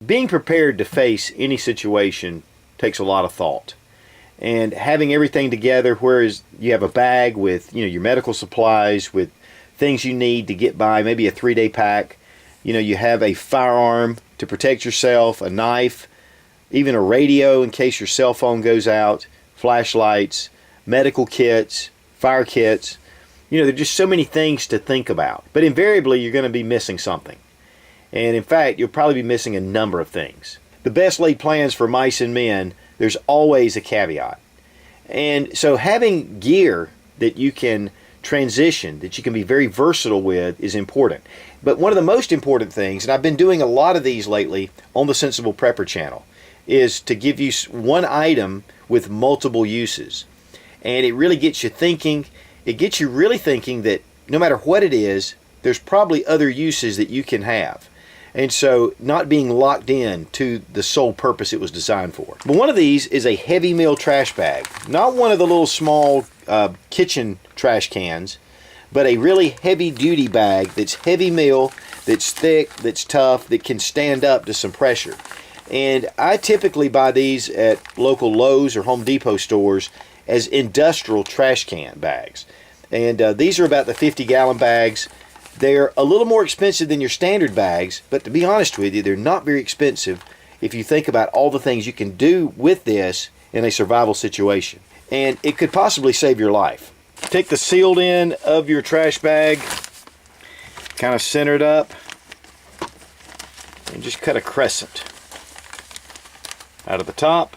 Being prepared to face any situation takes a lot of thought. And having everything together, whereas you have a bag with, your medical supplies, with things you need to get by, maybe a 3-day pack. You have a firearm to protect yourself, a knife, even a radio in case your cell phone goes out, flashlights, medical kits, fire kits. There are just so many things to think about. But invariably, you're going to be missing something. And in fact, you'll probably be missing a number of things. The best laid plans for mice and men, there's always a caveat. And so having gear that you can transition, that you can be very versatile with, is important. But one of the most important things, and I've been doing a lot of these lately on the Sensible Prepper channel, is to give you one item with multiple uses. And it really gets you thinking. It gets you really thinking that no matter what it is, there's probably other uses that you can have. And so not being locked in to the sole purpose it was designed for. But one of these is a heavy meal trash bag. Not one of the little small kitchen trash cans, but a really heavy duty bag that's heavy meal, that's thick, that's tough, that can stand up to some pressure. And I typically buy these at local Lowe's or Home Depot stores as industrial trash can bags. And these are about the 50-gallon bags. They're a little more expensive than your standard bags, but to be honest with you, they're not very expensive if you think about all the things you can do with this in a survival situation. And it could possibly save your life. Take the sealed end of your trash bag, kind of center it up, and just cut a crescent out of the top.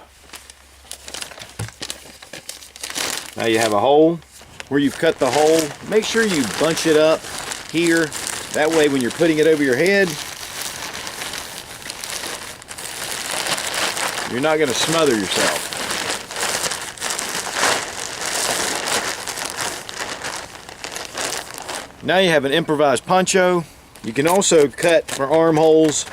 Now you have a hole. Where you've cut the hole, make sure you bunch it up here. That way when you're putting it over your head, you're not going to smother yourself. Now you have an improvised poncho. You can also cut for armholes.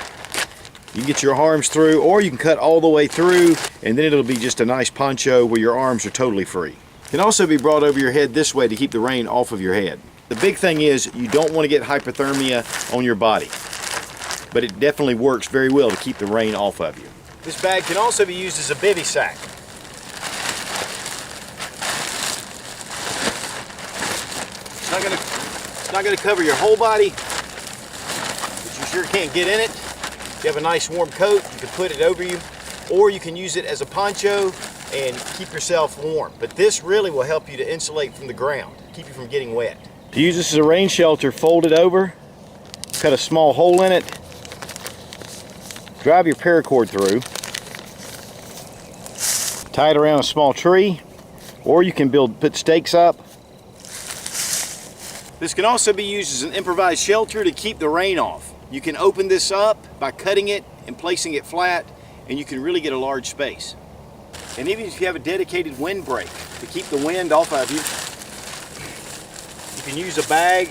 You can get your arms through, or you can cut all the way through, and then it'll be just a nice poncho where your arms are totally free. It can also be brought over your head this way to keep the rain off of your head. The big thing is you don't want to get hypothermia on your body, but it definitely works very well to keep the rain off of you. This bag can also be used as a bivy sack. It's not going to cover your whole body, but you sure can't get in it. If you have a nice warm coat, you can put it over you, or you can use it as a poncho and keep yourself warm. But this really will help you to insulate from the ground, keep you from getting wet. To use this as a rain shelter, fold it over, cut a small hole in it, drive your paracord through, tie it around a small tree, or you can put stakes up. This can also be used as an improvised shelter to keep the rain off. You can open this up by cutting it and placing it flat, and you can really get a large space. And even if you have a dedicated windbreak to keep the wind off of you, you can use a bag,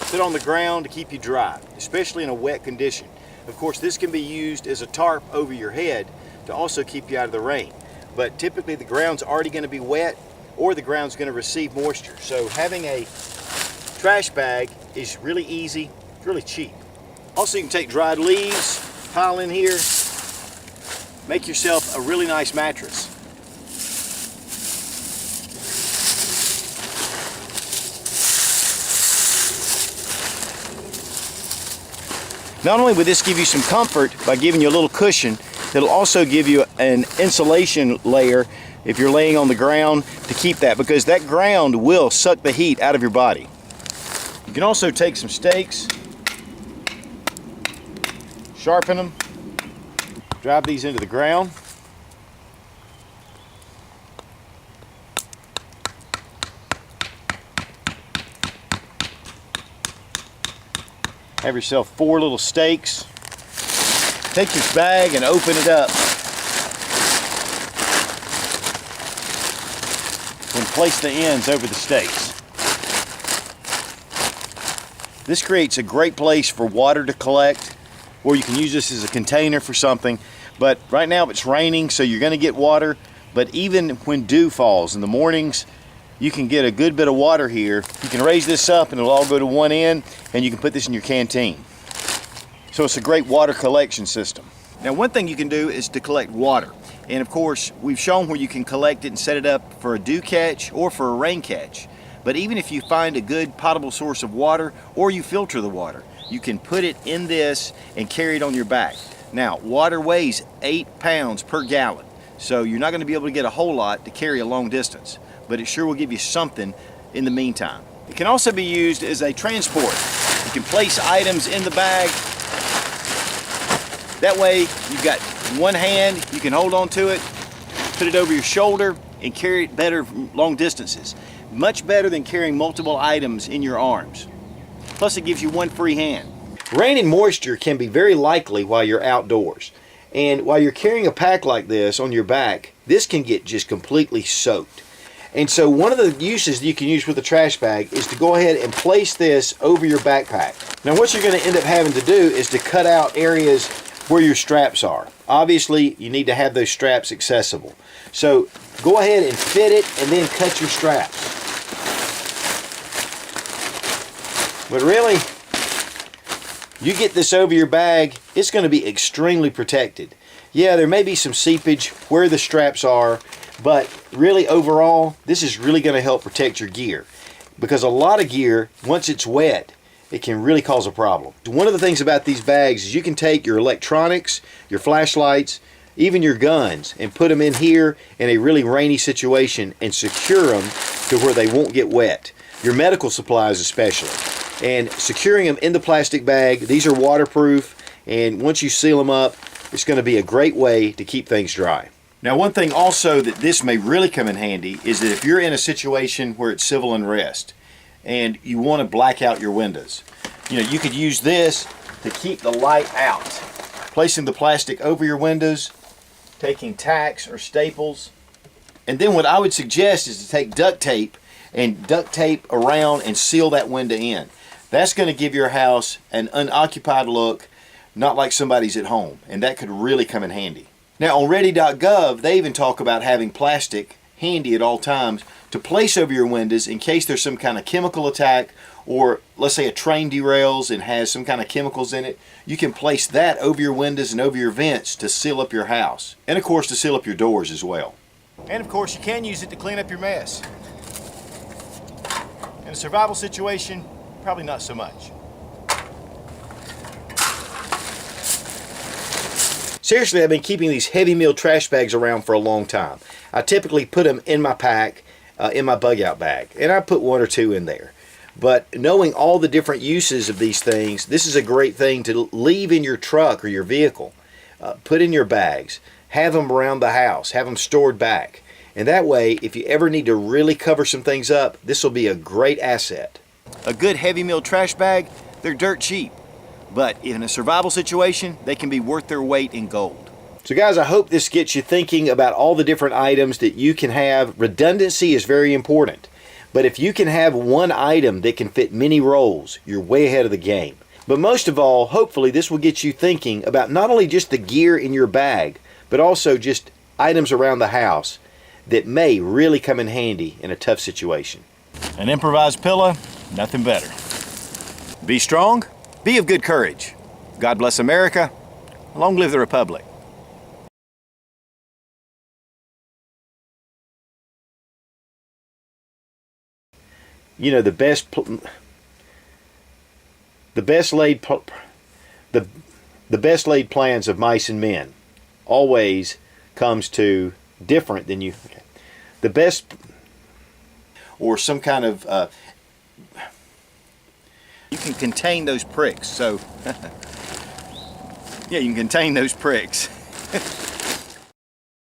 sit on the ground to keep you dry, especially in a wet condition. Of course, this can be used as a tarp over your head to also keep you out of the rain. But typically the ground's already going to be wet, or the ground's going to receive moisture. So having a trash bag is really easy, it's really cheap. Also, you can take dried leaves, pile in here, make yourself a really nice mattress. Not only will this give you some comfort by giving you a little cushion, it'll also give you an insulation layer if you're laying on the ground to keep that, because that ground will suck the heat out of your body. You can also take some stakes, sharpen them, drive these into the ground. Have yourself 4 little stakes. Take this bag and open it up. And place the ends over the stakes. This creates a great place for water to collect, or you can use this as a container for something. But right now it's raining, so you're going to get water. But even when dew falls in the mornings, you can get a good bit of water here. You can raise this up and it'll all go to one end, and you can put this in your canteen. So it's a great water collection system. Now, one thing you can do is to collect water. And of course, we've shown where you can collect it and set it up for a dew catch or for a rain catch. But even if you find a good potable source of water or you filter the water, you can put it in this and carry it on your back. Now, water weighs 8 pounds per gallon, so you're not going to be able to get a whole lot to carry a long distance, but it sure will give you something in the meantime. It can also be used as a transport. You can place items in the bag. That way, you've got one hand, you can hold on to it, put it over your shoulder, and carry it better long distances. Much better than carrying multiple items in your arms. Plus, it gives you one free hand. Rain and moisture can be very likely while you're outdoors. And while you're carrying a pack like this on your back, this can get just completely soaked. And so one of the uses you can use with a trash bag is to go ahead and place this over your backpack. Now, what you're going to end up having to do is to cut out areas where your straps are. Obviously, you need to have those straps accessible. So go ahead and fit it and then cut your straps. But really, you get this over your bag, it's going to be extremely protected. Yeah, there may be some seepage where the straps are, but really overall, this is really going to help protect your gear. Because a lot of gear, once it's wet, it can really cause a problem. One of the things about these bags is you can take your electronics, your flashlights, even your guns, and put them in here in a really rainy situation and secure them to where they won't get wet. Your medical supplies especially. And securing them in the plastic bag, these are waterproof, and once you seal them up, it's going to be a great way to keep things dry. Now, one thing also that this may really come in handy is that if you're in a situation where it's civil unrest and you want to black out your windows, you could use this to keep the light out. Placing the plastic over your windows, taking tacks or staples, and then what I would suggest is to take duct tape and duct tape around and seal that window in. That's going to give your house an unoccupied look, not like somebody's at home, and that could really come in handy. Now, on ready.gov, they even talk about having plastic handy at all times to place over your windows in case there's some kind of chemical attack, or let's say a train derails and has some kind of chemicals in it. You can place that over your windows and over your vents to seal up your house, and of course to seal up your doors as well. And of course, you can use it to clean up your mess. In a survival situation, probably not so much. Seriously, I've been keeping these heavy meal trash bags around for a long time. I typically put them in my pack, in my bug out bag, and I put one or two in there. But knowing all the different uses of these things, this is a great thing to leave in your truck or your vehicle. Put in your bags, have them around the house, have them stored back. And that way, if you ever need to really cover some things up, this will be a great asset. A good heavy meal trash bag, they're dirt cheap. But in a survival situation, they can be worth their weight in gold. So guys, I hope this gets you thinking about all the different items that you can have. Redundancy is very important. But if you can have one item that can fit many roles, you're way ahead of the game. But most of all, hopefully this will get you thinking about not only just the gear in your bag, but also just items around the house that may really come in handy in a tough situation. An improvised pillow, nothing better. Be strong. Be of good courage. God bless America. Long live the Republic. The best laid plans of mice and men always comes to different than you. Okay. The best, or some kind of. You can contain those pricks, so yeah, you can contain those pricks.